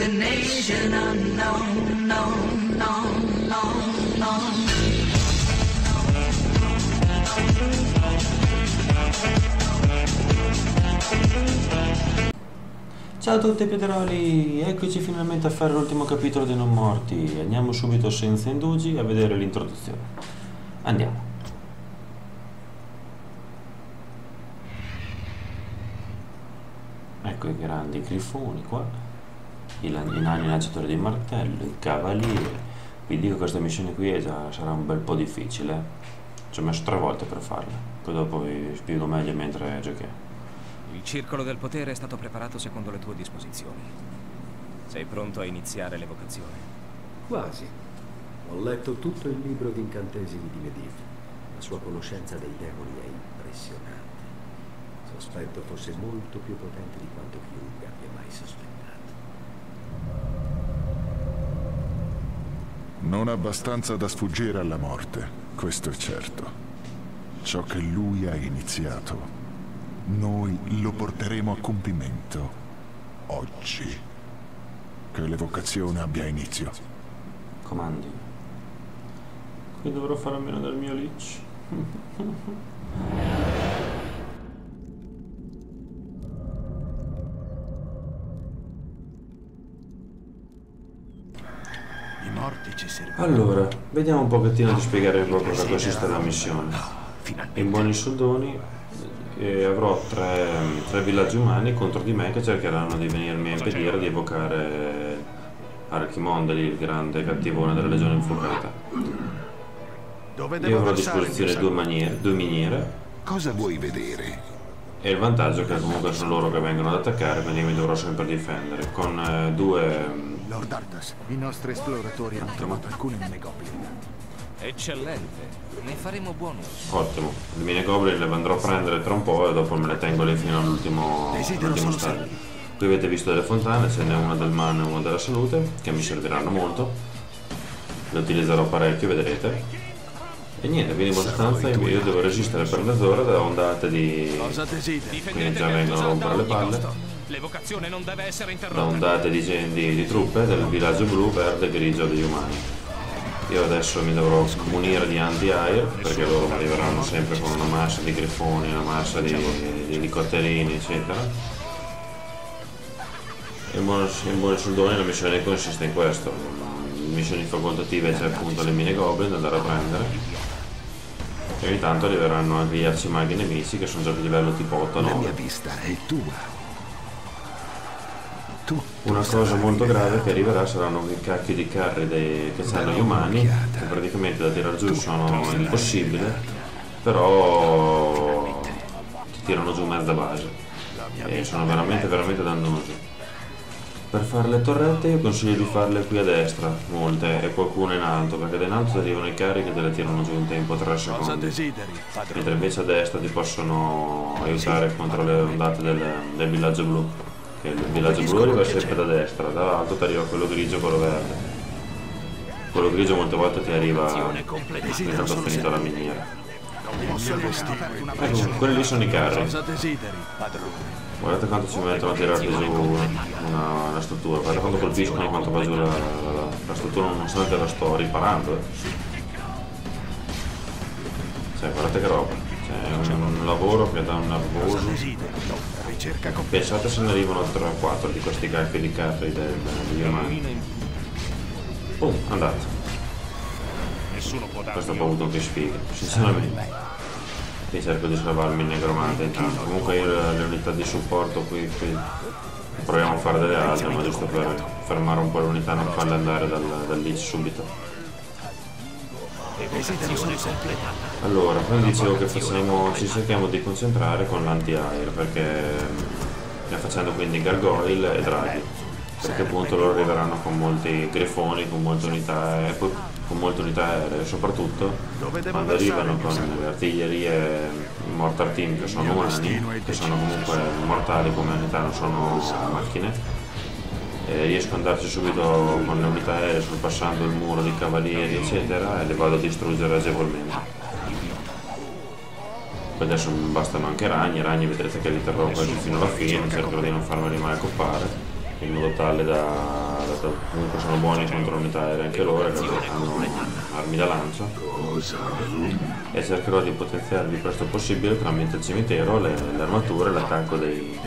destination unknown, known, known, known, known. Ciao a tutti piederoli, eccoci finalmente a fare l'ultimo capitolo dei Non Morti. Andiamo subito senza indugi a vedere l'introduzione. Andiamo. Ecco i grandi grifoni qua, i nani lanciatori di martello, i cavalieri. Vi dico che questa missione qui sarà un bel po' difficile. Ci ho messo 3 volte per farla, poi dopo vi spiego meglio mentre giochiamo. Il circolo del potere è stato preparato secondo le tue disposizioni. Sei pronto a iniziare l'evocazione? Quasi. Ho letto tutto il libro di incantesimi di Medivh. La sua conoscenza dei demoni è impressionante. Sospetto fosse molto più potente di quanto chiunque abbia mai sospettato. Non abbastanza da sfuggire alla morte, questo è certo. Ciò che lui ha iniziato, noi lo porteremo a compimento oggi. Che l'evocazione abbia inizio. Comandi. Qui dovrò fare a meno del mio Lich. I morti ci servono. Allora, vediamo un pochettino di spiegare proprio cosa consiste la missione. In buoni soldoni avrò tre villaggi umani contro di me che cercheranno di venirmi a impedire di evocare Archimonde, il grande cattivone della legione infuocata. Io avrò a disposizione due miniere. Cosa vuoi vedere? E il vantaggio è che comunque sono loro che vengono ad attaccare, quindi mi dovrò sempre difendere. Con due... Lord Arthas, i nostri esploratori hanno trovato alcune mine goblin. Eccellente, ne faremo buon uso. Ottimo, le mine goblin le andrò a prendere tra un po' e dopo me le tengo lì fino all'ultimo stadio. Qui avete visto delle fontane, ce n'è una del mano e una della salute, che mi serviranno molto. Le utilizzerò parecchio, vedrete. E niente, quindi in sostanza io devo resistere per mezz'ora da ondate di... quindi già vengono a rompere le palle. L'evocazione non deve essere interrotta. Da ondate di truppe del villaggio blu, verde e grigio degli umani. Io adesso mi dovrò munire di anti-air, perché loro mi arriveranno sempre con una massa di grifoni, una massa di elicotterini, eccetera. In buoni soldoni la missione consiste in questo. Missioni facoltative c'è appunto le mine goblin da andare a prendere. E ogni tanto arriveranno anche gli arcimaghi nemici che sono già di livello tipo 8-9. La mia vista è tua. Una cosa molto grave che arriverà saranno quei cacchi di carri che hanno gli umani, che praticamente da tirare giù sono impossibili, però ti tirano giù mezza base e sono veramente dannosi. Per fare le torrette io consiglio di farle qui a destra, molte, e qualcuna in alto, perché in alto ti arrivano i carri che te le tirano giù in tempo 3 secondi, mentre invece a destra ti possono aiutare contro le ondate del villaggio blu. Che il villaggio blu arriva sempre da destra, dall'alto ti arriva quello grigio e quello verde. Quello grigio molte volte ti arriva intanto ho finito la miniera. Ecco, quelli lì sono i carri. Guardate quanto ci mettono a tirare giù una struttura, guardate quanto colpiscono, quanto va giù la struttura, nonostante la sto riparando. Cioè, guardate che roba. Cioè, è un lavoro che dà un nervoso. Pensate se ne arrivano 3 o 4 di questi cacchi di carri degli umani. Andato. Questo ha avuto che sfiga, sinceramente. Io cerco di salvarmi il negromante intanto. Comunque io le unità di supporto qui proviamo a fare delle altre, ma giusto per fermare un po' l'unità e non farle andare dal Lich subito. Allora, quindi dicevo che ci cerchiamo di concentrare con l'anti-air, perché facendo quindi gargoyle e draghi, perché appunto loro arriveranno con molti grifoni, con molte unità aeree, soprattutto quando arrivano con le artiglierie mortar team che sono umani, che sono comunque mortali come unità, non sono macchine. Riesco ad andarci subito con le unità aeree sorpassando il muro di cavalieri eccetera e le vado a distruggere agevolmente. Poi adesso mi bastano anche ragni, vedrete che li terrò quasi fino alla fine, cercherò di non farmeli mai coppare in modo tale da dato comunque sono buoni contro unità aeree anche loro, che hanno armi da lancio, e cercherò di potenziare il più presto possibile tramite il cimitero le armature e l'attacco delle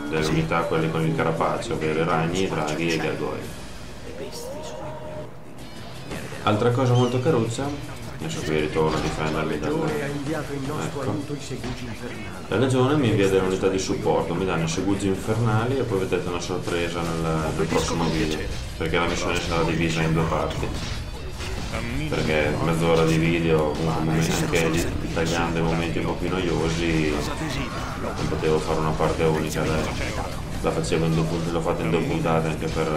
unità, quelli con il carapace, ovvero i ragni, i draghi e i gargoyle. Altra cosa molto caruccia, adesso qui ritorno a difenderli ecco. La legione mi invia delle unità di supporto, mi danno i segugi infernali e poi vedete una sorpresa nel prossimo video, perché la missione sarà divisa in due parti, perché mezz'ora di video, comunque anche tagliando i momenti un po' più noiosi, non potevo fare una parte unica, la facevo in l'ho fatta in 2 puntate anche per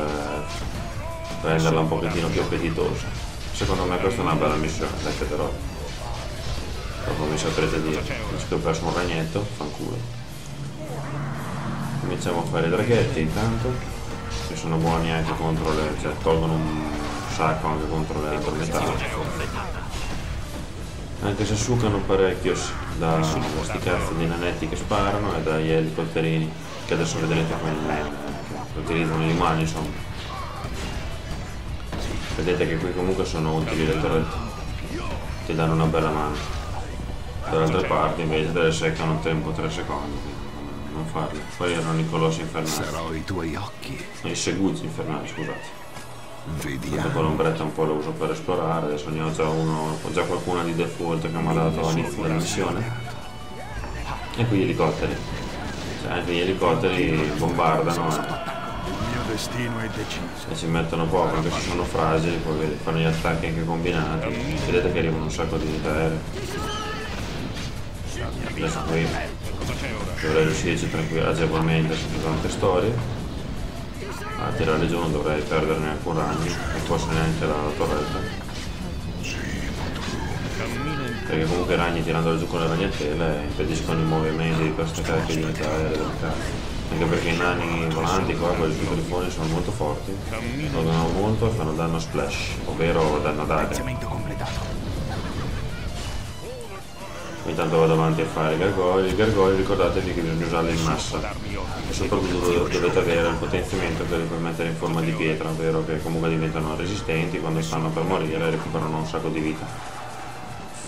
renderla un pochettino più appetitosa. Secondo me questa è una bella missione, dai che però dopo mi saprete dire, visto che ho perso un ragnetto, fanculo. Cominciamo a fare i draghetti intanto, che sono buoni anche contro le, cioè tolgono un sacco anche contro le addormentate, anche se succano parecchio da questi cazzo di nanetti che sparano e dagli elicotterini che adesso vedrete che utilizzano gli umani, insomma. Vedete che qui comunque sono utili le torrette, ti danno una bella mano. Dall'altra parte invece te le seccano in tempo 3 secondi, non farle. Poi erano i colossi infernali. Sarò i tuoi occhi. I segugi infernali, scusate. Vediamo. Con l'ombretta un po' lo uso per esplorare, adesso ne ho già qualcuna di default che mi ha dato all'inizio della missione. E qui gli elicotteri. Cioè, anche gli elicotteri bombardano Destino è deciso. e ci mettono poco, anche se sono fragili, poi fanno gli attacchi anche combinati. Vedete che arrivano un sacco di unità aeree. Adesso qui dovrei riuscirci agevolmente senza tante storie. A tirare giù non dovrei perderne alcun ragno, e forse neanche la torretta. Perché comunque i ragni tirandoli giù con le ragnatele impediscono i movimenti di queste cariche di unità aeree del cazzo. Anche perché i nani volanti qua, quelli sui telefoni, sono molto forti, tolgono molto e fanno danno splash, ovvero danno d'aria. Intanto vado avanti a fare i gargoyle, ricordatevi che bisogna usarli in massa e soprattutto dovete avere il potenziamento che li puoi mettere in forma di pietra, ovvero che comunque diventano resistenti quando stanno per morire e recuperano un sacco di vita.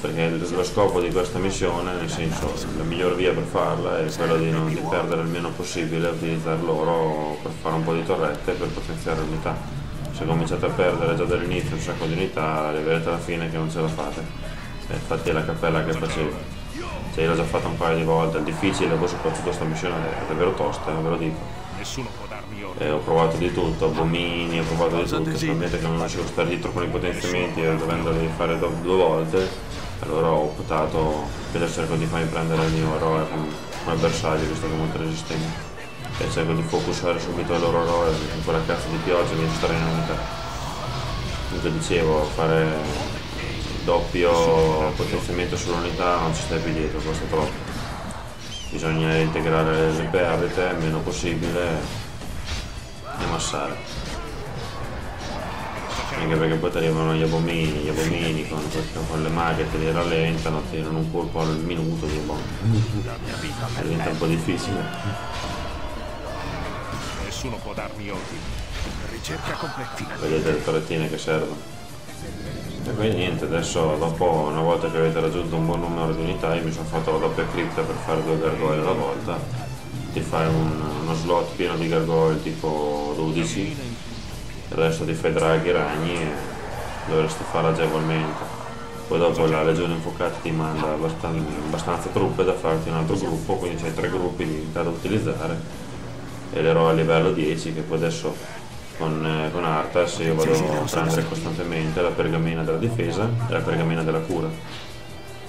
Perché lo scopo di questa missione, nel senso, la miglior via per farla è quello di non perdere il meno possibile, utilizzare loro per fare un po' di torrette per potenziare l'unità. Se cominciate a perdere già dall'inizio un sacco di unità, arriverete alla fine che non ce la fate. Infatti è la cappella che facevo. Cioè io l'ho già fatta un paio di volte, è difficile, poi soprattutto questa missione è davvero tosta, ve lo dico. E ho provato di tutto, bomini, ho provato di tutto, solamente che non riuscivo a stare dietro con i potenziamenti e dovendoli fare 2 volte. Allora ho optato per cerco di farmi prendere il mio eroe come bersaglio, visto che è molto resistente, e cerco di focusare subito il loro eroe in quella cazzo di pioggia che mi sta in unità. Come dicevo, fare doppio potenziamento sull'unità non ci stai più dietro, costa troppo. Bisogna integrare le perdite il meno possibile e massare. Anche perché poi ti arrivano gli abomini con le maghe che li rallentano, tirano un colpo al minuto di bomba. Diventa un po' difficile. Nessuno può darmi ordini. Ricerca completa. Vedete le torrettine che servono. E poi niente, adesso dopo, una volta che avete raggiunto un buon numero di unità, io mi sono fatto la doppia cripta per fare 2 gargoyle alla volta. Ti fai uno slot pieno di gargoyle tipo 12. Il resto ti fai draghi, ragni e dovresti fare agevolmente. Poi dopo la legione infuocata ti manda abbastanza truppe da farti un altro gruppo, quindi c'hai 3 gruppi di unità da utilizzare e l'eroe a livello 10 che poi adesso con Arthas io vado a prendere costantemente la pergamena della difesa e la pergamena della cura,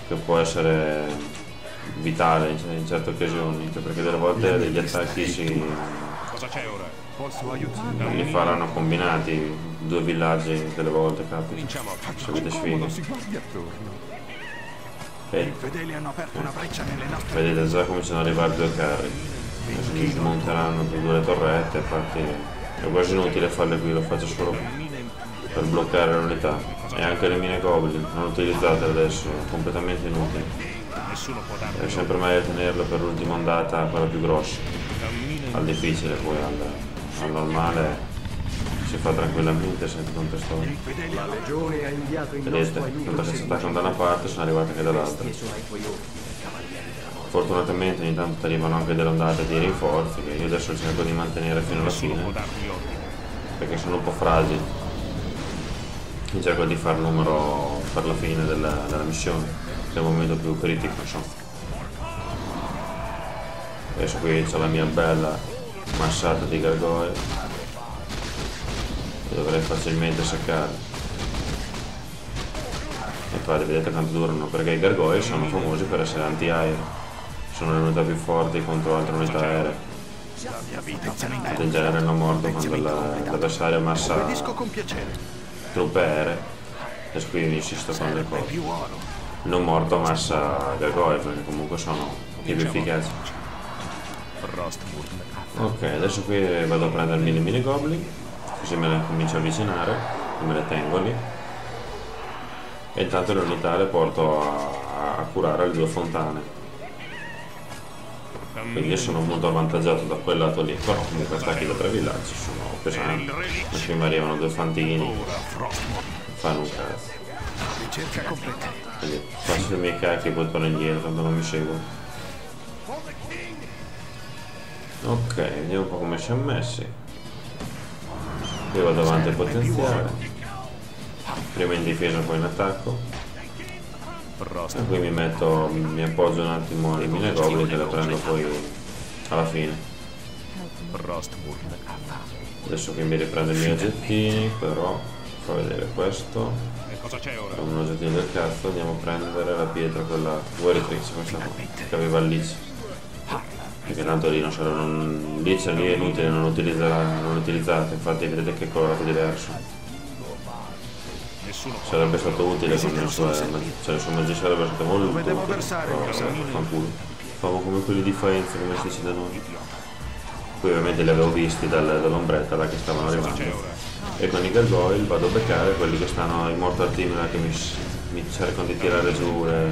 che può essere vitale in certe occasioni, perché delle volte degli attacchi Cosa c'è ora? li faranno combinati, 2 villaggi delle volte capita, se avete sfighe. Vedete già cominciano ad arrivare 2 carri, adesso mi smonteranno per 2 le torrette, infatti è quasi inutile farle qui, lo faccio solo per bloccare l'unità. E anche le mine goblin, non utilizzate adesso, completamente inutili. È sempre meglio tenerle per l'ultima ondata, quella più grossa, al difficile poi al normale si fa tranquillamente senza tante storie. La legione ha inviato in Vedete, nostro aiuto tanto i che si segugi attaccano da una parte sono arrivati anche dall'altra. sono ai tuoi ordini, cavalieri della morte. Fortunatamente ogni tanto ti arrivano anche delle ondate di rinforzi che io adesso cerco di mantenere fino alla Nessuno fine può darmi ordini. perché sono un po' fragili. Io cerco di fare numero per la fine della missione, che è il momento più critico, insomma. Adesso qui c'è la mia bella massata di gargoyle che dovrei facilmente seccare. Infatti vedete quanto durano, perché i gargoyle sono famosi per essere anti-aereo, sono le unità più forti contro altre unità aeree. In genere non morto quando l'avversario massa Obbedisco con piacere. truppe aeree, e qui mi insisto con le cose. Più oro. Non morto massa gargoyle perché comunque sono i più efficaci. Frostmourne. Ok, adesso qui vado a prendermi le mini goblin, così me le comincio a avvicinare e me le tengo lì. E intanto le unità le porto a curare le due fontane. Quindi io sono molto avvantaggiato da quel lato lì, però comunque attacchi da 3 villaggi sono pesanti. Perché mi arrivano 2 fantini, Ora Frostmourne. fanno un cazzo. Ricerca completa. Quindi faccio i miei cacchi e poi torno indietro, tanto non mi seguono. Ok, vediamo un po' come siamo messi. Qui vado avanti a potenziare. Prima in difesa, poi in attacco. E qui mi appoggio un attimo ai mine goblin che le prendo poi alla fine. Frostmourne. Adesso qui mi riprendo i miei oggettini, però fa vedere questo. E cosa c'è ora? È un oggettino del cazzo, andiamo a prendere la pietra, quella guaritrice, questa qua, che aveva il leech. Perché tanto lì non sarà un leech, lì è inutile, non utilizzate, infatti vedete che è colorato diverso. Nessuno può. Sarebbe stato utile con le sue, cioè le sue magie sarebbe stato molto Dove devo utile, versare però il cammino? fanculo. Famo come quelli di Faenza, come si dice da noi. Poi ovviamente li avevo visti dall'ombretta là che stavano C'è arrivando. ora. E con i gargoyle vado a beccare quelli che stanno in mortal team là che mi cercano di tirare giù le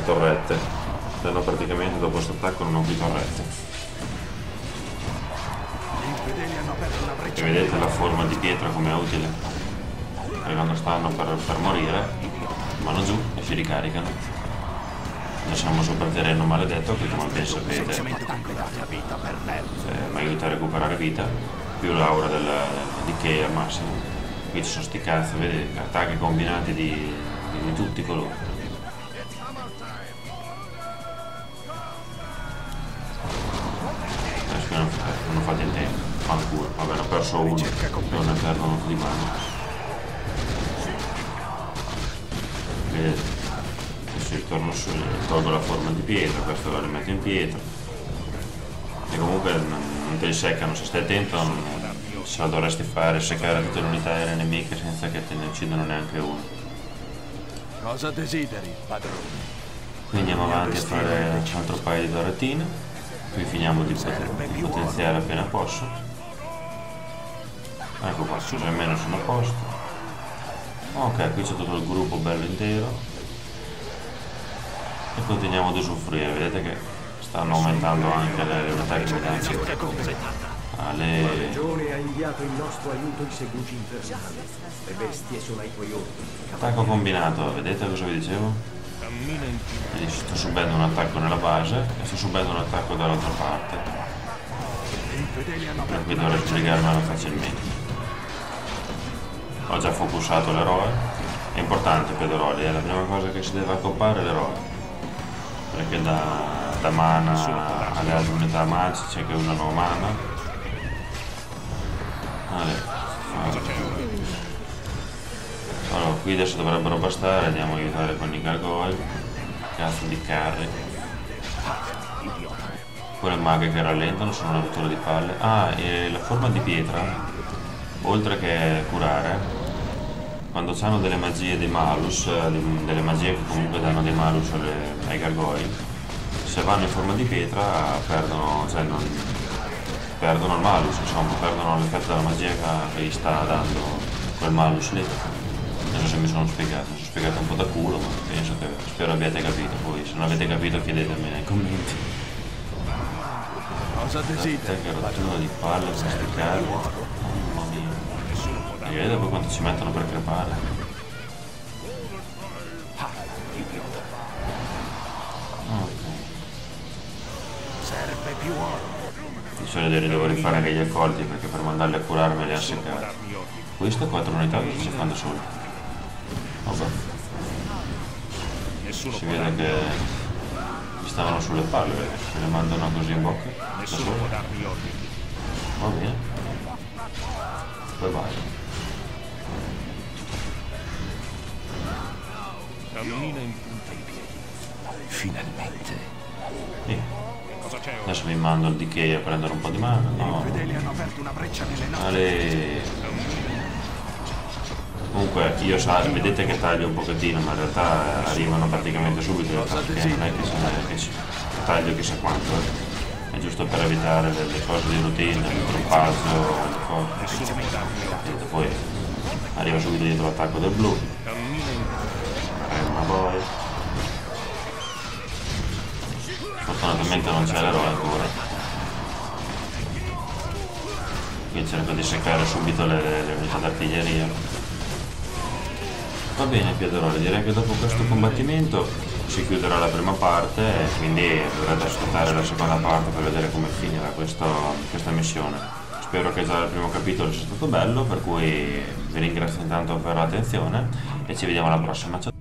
torrette. No, praticamente dopo questo attacco non ho più torrette. Gli infedeli hanno aperto una E breccia. vedete la forma di pietra come è utile. E quando stanno per morire, vanno giù e si ricaricano. Noi siamo sopra il terreno maledetto che, come ben sapete, mi aiuta a recuperare vita, più l'aura di Kay al massimo. Qui ci sono sti cazzo, vedete, attacchi combinati di tutti i colori. Non fate in tempo, fanculo, vabbè, ho perso uno, non ne perdono di mano. Vedete, adesso ritorno su, tolgo la forma di pietra, questo lo rimetto in pietra. E comunque non te li seccano, se stai attento se la dovresti fare, seccare tutte le unità aeree nemiche senza che te ne uccidano neanche uno. Cosa desideri, padrone? Quindi andiamo avanti a fare un altro paio di torrettine. Qui finiamo di potenziare appena posso. Ecco qua, più o meno sono a posto. Ok, qui c'è tutto il gruppo bello intero. E continuiamo ad usufruire, vedete che stanno aumentando anche le unità che mi danno. La legione ha inviato in nostro aiuto i segugi infernali. Le bestie sono ai tuoi ordini. Attacco combinato, vedete cosa vi dicevo? Cammina in più. Quindi sto subendo un attacco nella base e sto subendo un attacco dall'altra parte. Gli infedeli hanno E aperto qui una dovrei breccia. sbrigarmelo facilmente. Ho già focussato l'eroe. È importante per l'eroe, è la prima cosa che si deve accoppare l'eroe. Perché da mana alle altre unità magiche che usano mana. Allora, qui adesso dovrebbero bastare, andiamo a aiutare con i gargoyle. Cazzo di carri. Poi le maghe che rallentano sono una rottura di palle. Ah, e la forma di pietra, oltre che curare, quando hanno delle magie dei malus, delle magie che comunque danno dei malus ai gargoyle, se vanno in forma di pietra perdono, cioè perdono il malus, insomma, perdono l'effetto della magia che gli sta dando quel malus lì. Non so se mi sono spiegato un po' da culo, ma penso che spero abbiate capito. Poi se non avete capito chiedetemi nei commenti. Cosa desideri? Che rottura di palle questi carri. Mamma mia. E vedi poi quanto ci mettono per crepare. Ok. Serve più oro. Di solito li devo rifare anche gli accolti perché per mandarli a curarmeli a seccare. Questo 4 unità che si fanno solo. Vabbè. Si vede che mi stavano sulle palle, me le mandano così in bocca. Da solo. Va bene. Poi vai. Cammina in punta di piedi. Finalmente. Adesso mi mando il DK a prendere un po' di mano. No. Fedeli hanno aperto una breccia nelle nostre. Ale. Comunque io vedete che taglio un pochettino, ma in realtà arrivano praticamente subito le attacche, non è che taglio chissà quanto, è giusto per evitare le cose di routine, il trompaggio, le cose. E poi arriva subito dietro l'attacco del blu. Ma poi fortunatamente non c'è l'eroe ancora. Qui cerco di seccare subito le unità d'artiglieria. Va bene Piedrone, direi che dopo questo combattimento si chiuderà la prima parte e quindi dovrete aspettare la seconda parte per vedere come finirà questa missione. Spero che già il primo capitolo sia stato bello, per cui vi ringrazio intanto per l'attenzione e ci vediamo alla prossima. Ciao.